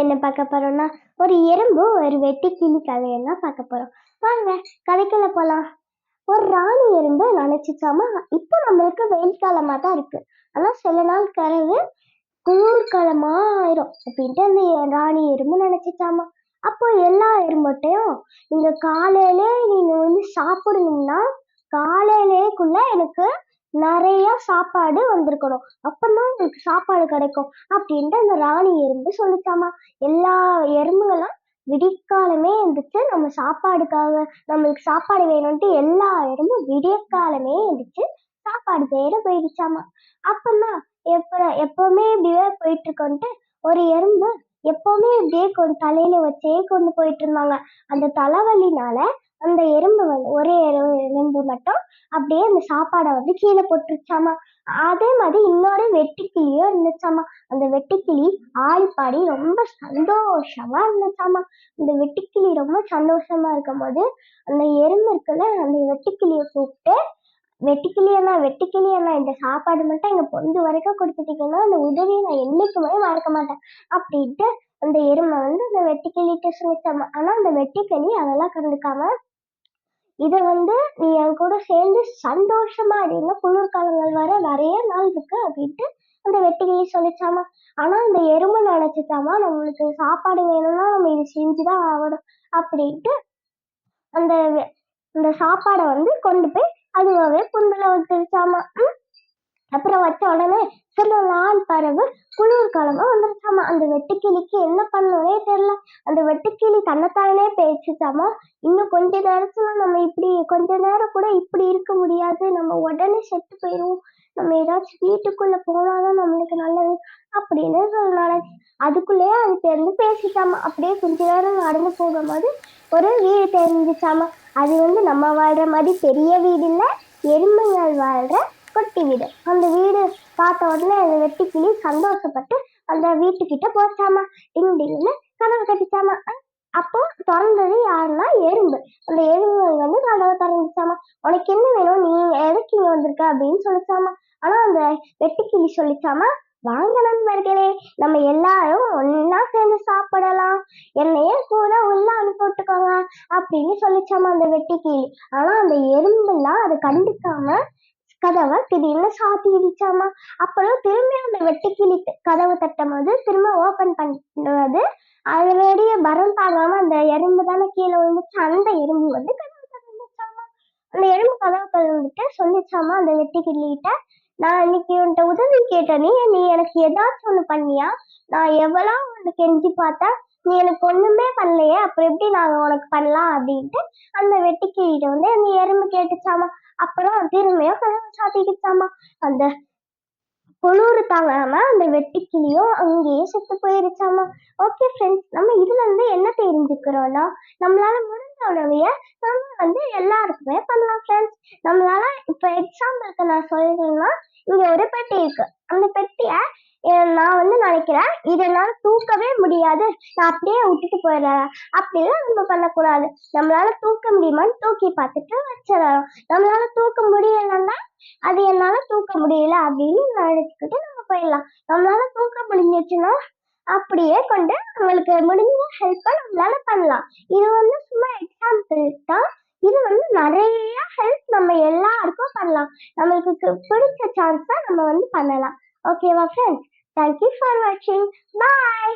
என்ன பார்க்க போறோம்னா, ஒரு எறும்பு ஒரு வெட்டுக்கிளி கதையெல்லாம் பார்க்க போறோம். வாங்க கதைக்குள்ள போலாம். ஒரு ராணி எறும்பு நினைச்சுச்சாமா, இப்போ நம்மளுக்கு வெயில் காலமா தான் இருக்கு. ஆனா சில நாள் கனவு குளிர்காலமா ஆயிரும் அப்படின்ட்டு அந்த ராணி எறும்பு நினைச்சுச்சாமா. அப்போ எல்லா எறும்பட்டையும், நீங்க வந்து சாப்பிடணும்னா காலையிலேக்குள்ள எனக்கு நிறைய சாப்பாடு வந்திருக்கணும். அப்பதான் உங்களுக்கு சாப்பாடு கிடைக்கும் அப்படின்ட்டு அந்த ராணி எறும்பு சொல்லிச்சாமா. எல்லா எறும்புகளும் விடிக்காலமே எந்திரிச்சு நம்மளுக்கு சாப்பாடு வேணும்ட்டு எல்லா எறும்பும் விடியற்காலமே எந்திரிச்சு சாப்பாடு தேட போயிடுச்சாமா. அப்பதான் எப்பவுமே இப்படியே போயிட்டு இருக்கோன்ட்டு ஒரு எறும்பு எப்பவுமே இப்படியே தலையில வச்சே கொண்டு போயிட்டு இருந்தாங்க. அந்த தலைவலினால அந்த எறும்பு ஒரே எறும்பு மட்டும் அப்படியே அந்த சாப்பாடை வந்து கீழே போட்டுருச்சாமா. அதே மாதிரி இன்னொரு வெட்டுக்கிளியும் இருந்துச்சாமா. அந்த வெட்டுக்கிளி ஆள் பாடி ரொம்ப சந்தோஷமா இருந்துச்சாமா. அந்த வெட்டுக்கிளி ரொம்ப சந்தோஷமா இருக்கும் போது அந்த எறும்பு இருக்குல்ல, அந்த வெட்டுக்கிளியை கூப்பிட்டு, வெட்டுக்கிளி அண்ணா இந்த சாப்பாடு மட்டும் எங்க பொந்து வரைக்கும் கொடுத்துட்டீங்கன்னா அந்த உதவியை நான் என்னைக்குமே மறக்க மாட்டேன் அப்படின்ட்டு அந்த எருமை வந்து அந்த வெட்டுக்கிளிட்டு சொல்லிச்சாமா. ஆனா அந்த வெட்டுக்கிளி அதெல்லாம் கண்டுக்காம, இதை வந்து நீ என் கூட சேர்ந்து சந்தோஷமா இருங்க, குளிர்காலங்கள் வர நிறைய நாள் இருக்கு அப்படின்ட்டு அந்த வெட்டுக்கிளி சொல்லிச்சாமா. ஆனா அந்த எறும்பு நினைச்சுச்சாமா, நம்மளுக்கு சாப்பாடு வேணும்னா நம்ம இது செஞ்சுதான் ஆகணும் அப்படின்ட்டு அந்த அந்த சாப்பாடை வந்து கொண்டு போய் அதுவாவே புந்துல வச்சிருச்சாமா. அப்புறம் வச்ச உடனே சில நாள் பறவு குளிர்காலமா வந்துருச்சாமா. அந்த வெட்டுக்கிளிக்கு என்ன பண்ணவே தெரியல. அந்த வெட்டுக்கிளி தன்னைத்தானே பேசிச்சாமா, இன்னும் கொஞ்ச நேரம் கூட இப்படி இருக்க முடியாது, நம்ம உடனே செத்து போயிடுவோம், நம்ம ஏதாச்சும் வீட்டுக்குள்ள போனாதான் நம்மளுக்கு நல்லது அப்படின்னு சொன்னாங்க. அதுக்குள்ளேயே அது தெரிஞ்சு பேசிச்சாமா. அப்படியே கொஞ்ச நேரம் நடந்து போகும்போது ஒரு வீடு தெரிஞ்சிச்சாமா. அது வந்து நம்ம வாழ்ற மாதிரி பெரிய வீடு இல்ல, எறும்புகள் வாழ்ற குட்டி வீடு. அந்த வீடு பார்த்த உடனே அந்த வெட்டுக்கிளி சந்தோஷப்பட்டு அந்த வீட்டுக்கிட்ட போச்சாமா. டிங் டிங்னு கதவு கட்டிச்சாமா. அப்போ திறந்தது யாருன்னா எறும்பு. அந்த எறும்புகள் வந்து கதவை திறந்துச்சாமா. உனக்கு என்ன வேணும், நீ எதுக்கு இங்க வந்திருக்க அப்படின்னு சொல்லிச்சாமா. ஆனா அந்த வெட்டுக்கிளி சொல்லிச்சாமா, வாங்க நண்பர்களே, நம்ம எல்லாரும் ஒன்னா சேர்ந்து சாப்பிடலாம், என்னையே கூட உள்ள அனுப்பி விட்டுக்கோங்க அப்படின்னு சொல்லிச்சாமா அந்த வெட்டுக்கிளி. ஆனா அந்த எறும்புலாம் அதை கண்டுக்காம கதவை திடீர்னு சாத்திடுச்சாமா. அப்புறம் திரும்பி அந்த வெட்டுக்கிளி கதவை தட்டும் போது திரும்ப ஓபன் பண்ணுவது அதனுடைய பரம் தாங்காம அந்த எறும்பு தானே கீழே விழுந்துச்சு. அந்த எறும்பு வந்து கதவை திறந்துச்சாமா. அந்த எறும்பு கதவை திறந்துட்டு சொல்லிச்சாமா அந்த வெட்டுக்கிளிகிட்ட, நான் இன்னைக்கு உன்கிட்ட உதவி கேட்டேன், நீ எனக்கு ஏதாச்சும் ஒண்ணு பண்ணியா? நான் எவ்வளவு உனக்கு கெஞ்சி பார்த்தா நீ எனக்கு ஒண்ணுமே பண்ணலையே, அப்புறம் எப்படி நாங்க உனக்கு பண்ணலாம் அப்படின்ட்டு அந்த வெட்டுக்கிளிகிட்ட வந்து அந்த எறும்பு கேட்டுச்சாமா. அப்புறம் திரும்பியும் கதவை சாத்திக்கிச்சாமா. அந்த குளிர் தாங்காம அந்த வெட்டுக்கிளியும் அங்கேயே செத்து போயிருச்சாமா. ஓகே ஃப்ரெண்ட்ஸ், நம்ம இதுல இருந்து என்ன தெரிஞ்சுக்கிறோம்னா, நம்மளால முடிஞ்ச உதவிய நம்ம வந்து எல்லாருக்குமே பண்ணலாம் ஃப்ரெண்ட்ஸ். நம்மளால இப்ப எக்ஸாம்பிளுக்கு நான் சொல்றேன்னா, இங்க ஒரு பெட்டி இருக்கு. அந்த பெட்டிய நான் வந்து நினைக்கிறேன், இதை என்னால தூக்கவே முடியாது, நான் அப்படியே விட்டுட்டு போயிடுறேன். அப்படிலாம் நம்ம பண்ணக்கூடாது. நம்மளால தூக்க முடியுமான்னு தூக்கி பார்த்துட்டு வச்சிடலாம். நம்மளால தூக்க முடியலன்னா அது என்னால தூக்க முடியல அப்படின்னு நினைச்சுக்கிட்டு நம்ம போயிடலாம். நம்மளால தூக்க முடிஞ்சிச்சுன்னா அப்படியே கொண்டு நம்மளுக்கு முடிஞ்ச ஹெல்ப்பை நம்மளால பண்ணலாம். இது வந்து சும்மா எக்ஸாம்பிள் தான். இது வந்து நிறைய ஹெல்ப் நம்ம எல்லாருக்கும் பண்ணலாம். நம்மளுக்கு பிடிச்ச சான்ஸை நம்ம வந்து பண்ணலாம். ஓகேவா ஃப்ரெண்ட்ஸ்? தேங்க்யூ ஃபார் வாட்சிங். பாய்.